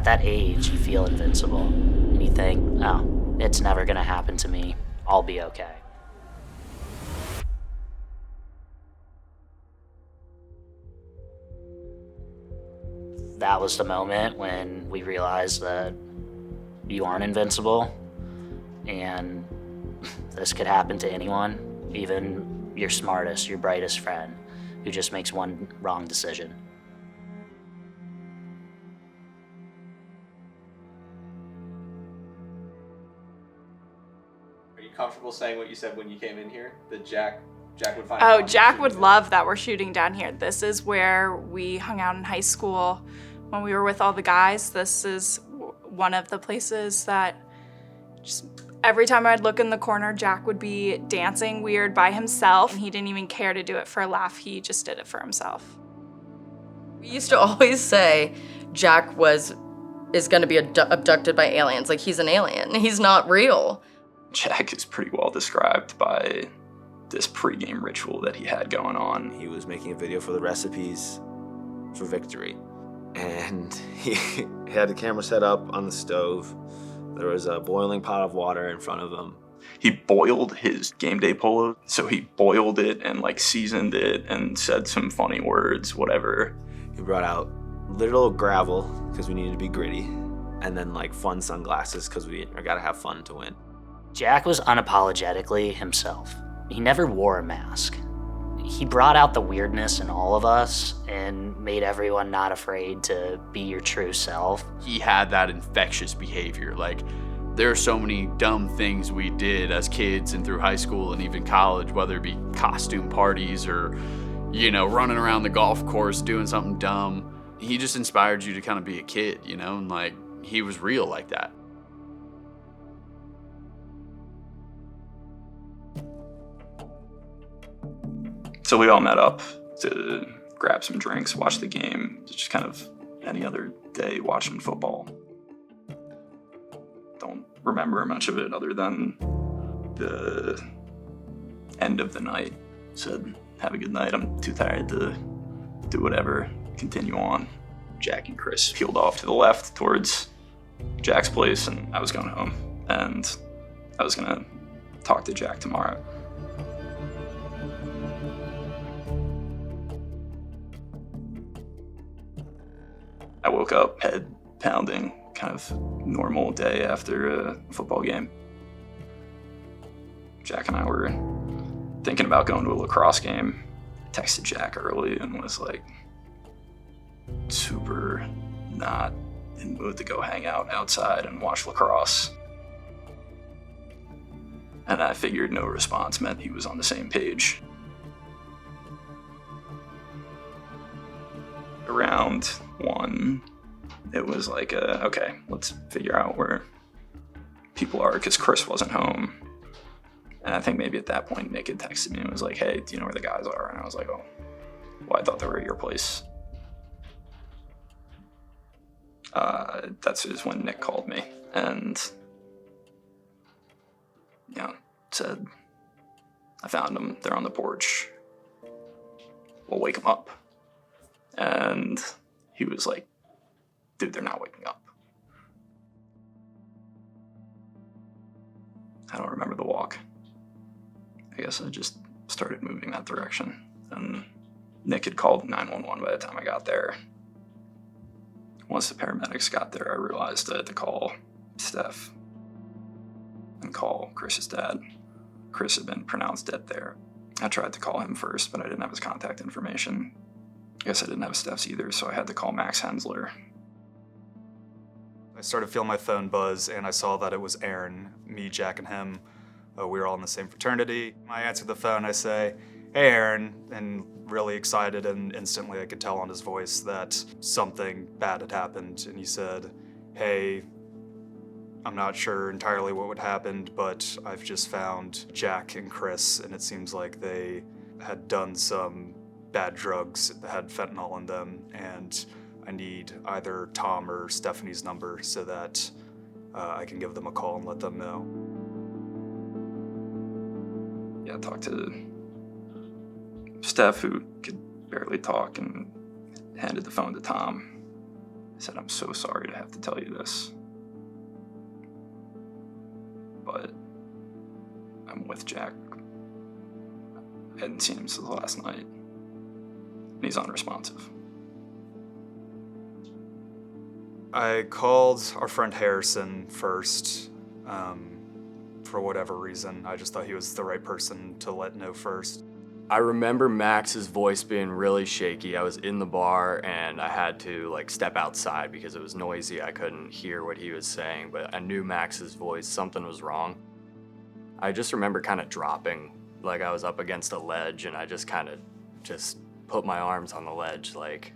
At that age, you feel invincible. And you think, oh, it's never gonna happen to me. I'll be okay. That was the moment when we realized that you aren't invincible, and this could happen to anyone, even your smartest, your brightest friend, who just makes one wrong decision. Are you comfortable saying what you said when you came in here? That Jack would find Oh, Jack would love that we're shooting down here. This is where we hung out in high school when we were with all the guys. This is one of the places that just every time I'd look in the corner, Jack would be dancing weird by himself. And he didn't even care to do it for a laugh. He just did it for himself. We used to always say Jack is gonna be abducted by aliens. Like, he's an alien. He's not real. Jack is pretty well described by this pregame ritual that he had going on. He was making a video for the recipes for victory. And he had the camera set up on the stove. There was a boiling pot of water in front of him. He boiled his game day polo, so he boiled it and like seasoned it and said some funny words, whatever. He brought out literal gravel because we needed to be gritty, and then like fun sunglasses because we gotta have fun to win. Jack was unapologetically himself. He never wore a mask. He brought out the weirdness in all of us and made everyone not afraid to be your true self. He had that infectious behavior. Like, there are so many dumb things we did as kids and through high school and even college, whether it be costume parties or, running around the golf course doing something dumb. He just inspired you to kind of be a kid, and like, he was real like that. So we all met up to grab some drinks, watch the game, just kind of any other day watching football. Don't remember much of it other than the end of the night. Said, have a good night, I'm too tired to do whatever, continue on. Jack and Chris peeled off to the left towards Jack's place, and I was going home. And I was gonna talk to Jack tomorrow. I woke up, head pounding, kind of normal day after a football game. Jack and I were thinking about going to a lacrosse game. I texted Jack early and was like super not in the mood to go hang out outside and watch lacrosse. And I figured no response meant he was on the same page. Around 1, it was like, okay, let's figure out where people are, because Chris wasn't home. And I think maybe at that point, Nick had texted me and was like, hey, do you know where the guys are? And I was like, oh, well, I thought they were at your place. That's just when Nick called me and, said, I found them, they're on the porch. We'll wake them up. And he was like, dude, they're not waking up. I don't remember the walk. I guess I just started moving that direction. And Nick had called 911 by the time I got there. Once the paramedics got there, I realized I had to call Steph and call Chris's dad. Chris had been pronounced dead there. I tried to call him first, but I didn't have his contact information. I guess I didn't have Steph's either, so I had to call Max Hensler. I started feeling my phone buzz, and I saw that it was Aaron, me, Jack, and him. We were all in the same fraternity. I answered the phone, I say, hey, Aaron, and really excited, and instantly I could tell on his voice that something bad had happened, and he said, hey, I'm not sure entirely what happened, but I've just found Jack and Chris, and it seems like they had done some bad drugs that had fentanyl in them, and I need either Tom or Stephanie's number so that I can give them a call and let them know. Yeah, I talked to Steph, who could barely talk, and handed the phone to Tom. said, I'm so sorry to have to tell you this, but I'm with Jack. I hadn't seen him since last night, and he's unresponsive. I called our friend Harrison first. For whatever reason, I just thought he was the right person to let know first. I remember Max's voice being really shaky. I was in the bar and I had to like step outside because it was noisy. I couldn't hear what he was saying, but I knew Max's voice, something was wrong. I just remember kind of dropping, like I was up against a ledge and I just kind of just put my arms on the ledge like,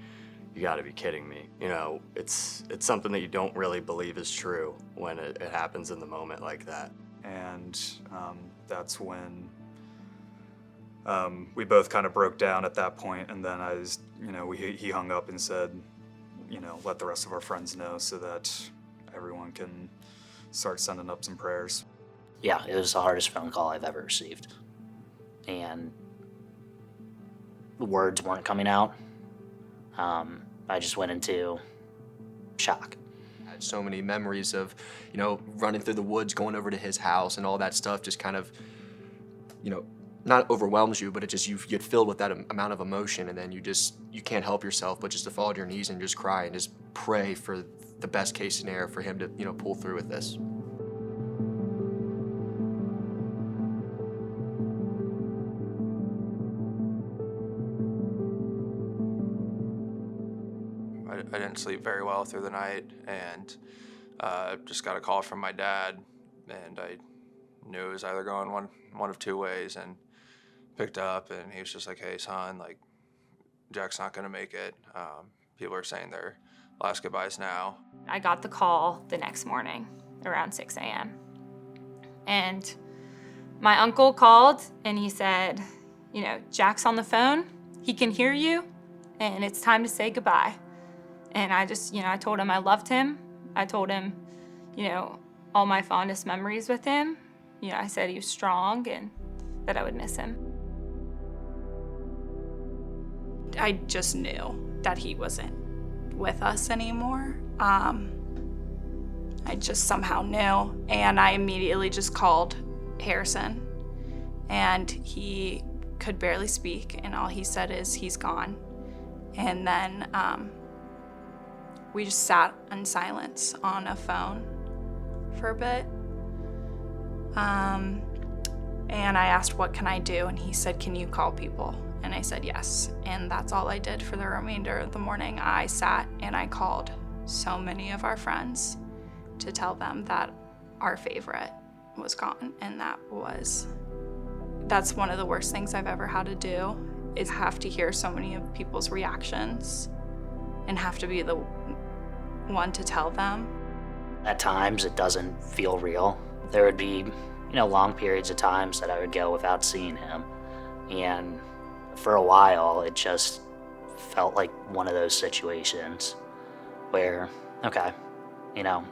you gotta be kidding me. You know, it's something that you don't really believe is true when it happens in the moment like that. And that's when we both kind of broke down at that point, and then he hung up and said, let the rest of our friends know so that everyone can start sending up some prayers. Yeah, it was the hardest phone call I've ever received. And the words weren't coming out. I just went into shock. I had so many memories of, running through the woods, going over to his house and all that stuff just kind of, not overwhelms you, but it just, you get filled with that amount of emotion, and then you can't help yourself but just to fall to your knees and just cry and just pray for the best case scenario for him to, pull through with this. I didn't sleep very well through the night, and just got a call from my dad, and I knew it was either going one of two ways, and picked up, and he was just like, hey son, like, Jack's not gonna make it. People are saying their last goodbyes now. I got the call the next morning around 6 a.m. And my uncle called and he said, Jack's on the phone, he can hear you, and it's time to say goodbye. And I just, I told him I loved him. I told him, all my fondest memories with him. I said he was strong and that I would miss him. I just knew that he wasn't with us anymore. I just somehow knew, and I immediately just called Harrison, and he could barely speak, and all he said is he's gone. And then we just sat in silence on a phone for a bit. And I asked, what can I do? And he said, can you call people? And I said, yes. And that's all I did for the remainder of the morning. I sat and I called so many of our friends to tell them that our favorite was gone. And that's one of the worst things I've ever had to do, is have to hear so many of people's reactions and have to be the one to tell them. At times, it doesn't feel real. There would be, long periods of times that I would go without seeing him. And for a while, it just felt like one of those situations where, okay,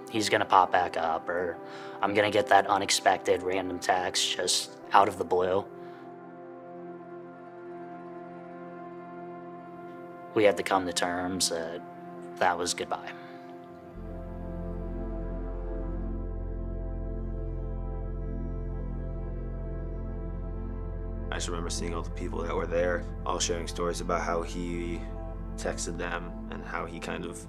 he's gonna pop back up, or I'm gonna get that unexpected random text just out of the blue. We had to come to terms that that was goodbye. I just remember seeing all the people that were there, all sharing stories about how he texted them and how he kind of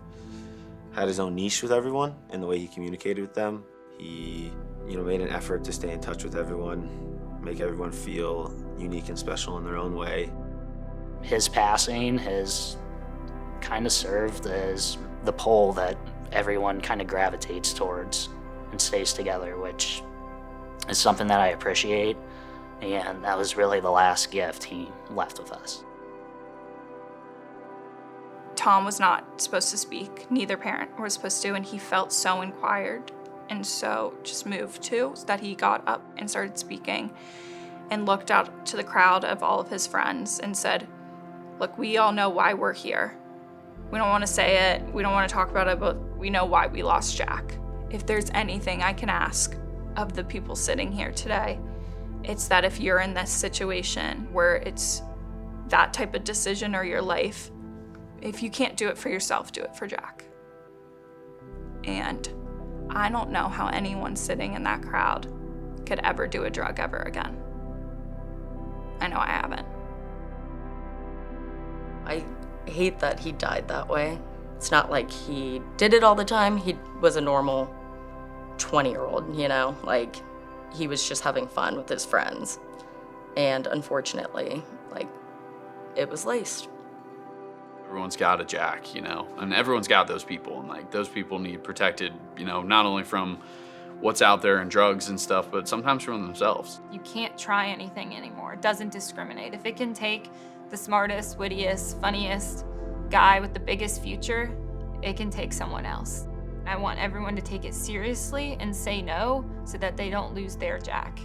had his own niche with everyone and the way he communicated with them. He, made an effort to stay in touch with everyone, make everyone feel unique and special in their own way. His passing has kind of served as the pole that everyone kind of gravitates towards and stays together, which is something that I appreciate. And that was really the last gift he left with us. Tom was not supposed to speak. Neither parent was supposed to, and he felt so inquired and so just moved to, so that he got up and started speaking and looked out to the crowd of all of his friends and said, look, we all know why we're here. We don't want to say it, we don't want to talk about it, but we know why we lost Jack. If there's anything I can ask of the people sitting here today, it's that if you're in this situation where it's that type of decision or your life, if you can't do it for yourself, do it for Jack. And I don't know how anyone sitting in that crowd could ever do a drug ever again. I know I haven't. I hate that he died that way. It's not like he did it all the time. He was a normal 20-year-old, you know? Like, he was just having fun with his friends. And unfortunately, like, it was laced. Everyone's got a Jack, you know, and everyone's got those people, and like those people need protected, you know, not only from what's out there in drugs and stuff, but sometimes from themselves. You can't try anything anymore. It doesn't discriminate. If it can take the smartest, wittiest, funniest guy with the biggest future, it can take someone else. I want everyone to take it seriously and say no so that they don't lose their Jack.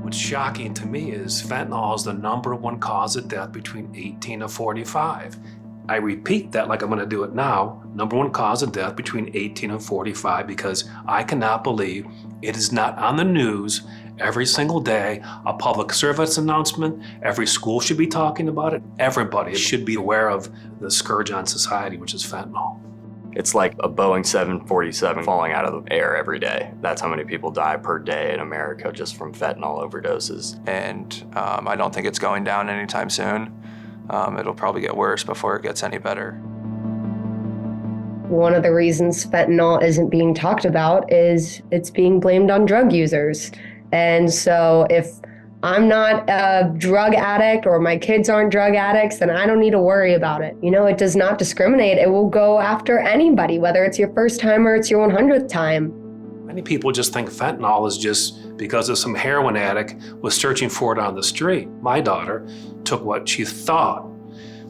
What's shocking to me is fentanyl is the #1 cause of death between 18 and 45. I repeat that like I'm going to do it now. #1 cause of death between 18 and 45, because I cannot believe it is not on the news every single day, a public service announcement. Every school should be talking about it. Everybody should be aware of the scourge on society, which is fentanyl. It's like a Boeing 747 falling out of the air every day. That's how many people die per day in America just from fentanyl overdoses. And I don't think it's going down anytime soon. It'll probably get worse before it gets any better. One of the reasons fentanyl isn't being talked about is it's being blamed on drug users. And so if I'm not a drug addict or my kids aren't drug addicts, then I don't need to worry about it. You know, it does not discriminate. It will go after anybody, whether it's your first time or it's your 100th time. Many people just think fentanyl is just because of some heroin addict was searching for it on the street. My daughter took what she thought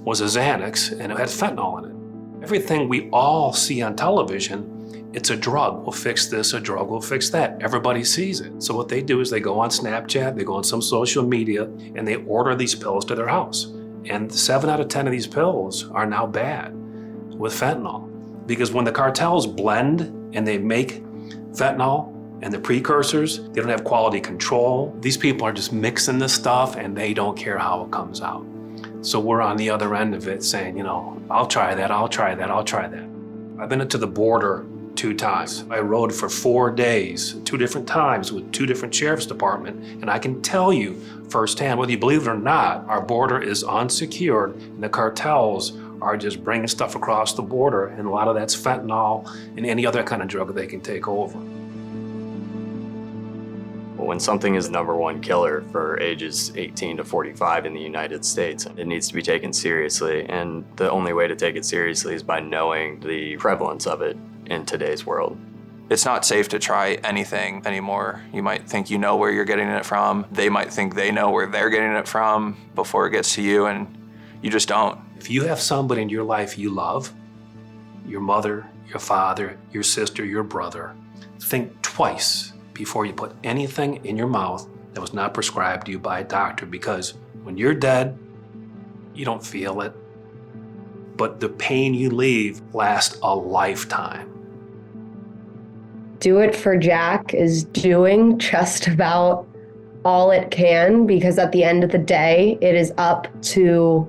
was a Xanax and it had fentanyl in it. Everything we all see on television, it's a drug will fix this, a drug will fix that. Everybody sees it. So what they do is they go on Snapchat, they go on some social media, and they order these pills to their house. And 7 out of 10 of these pills are now bad with fentanyl. Because when the cartels blend and they make fentanyl and the precursors, they don't have quality control. These people are just mixing this stuff and they don't care how it comes out. So we're on the other end of it saying, you know, I'll try that, I'll try that, I'll try that. I've been to the border 2 times. I rode for 4 days, 2 different times with 2 different sheriff's departments, and I can tell you firsthand, whether you believe it or not, our border is unsecured, and the cartels are just bringing stuff across the border, and a lot of that's fentanyl and any other kind of drug they can take over. When something is the #1 killer for ages 18 to 45 in the United States, it needs to be taken seriously, and the only way to take it seriously is by knowing the prevalence of it in today's world. It's not safe to try anything anymore. You might think you know where you're getting it from. They might think they know where they're getting it from before it gets to you, and you just don't. If you have somebody in your life you love, your mother, your father, your sister, your brother, think twice before you put anything in your mouth that was not prescribed to you by a doctor, because when you're dead, you don't feel it, but the pain you leave lasts a lifetime. Do It for Jack is doing just about all it can, because at the end of the day, it is up to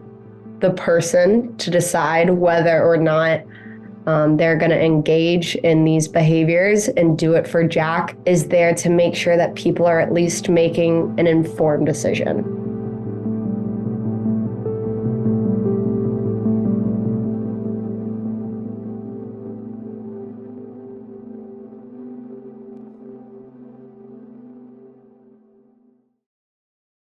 the person to decide whether or not they're going to engage in these behaviors. And Do It for Jack is there to make sure that people are at least making an informed decision.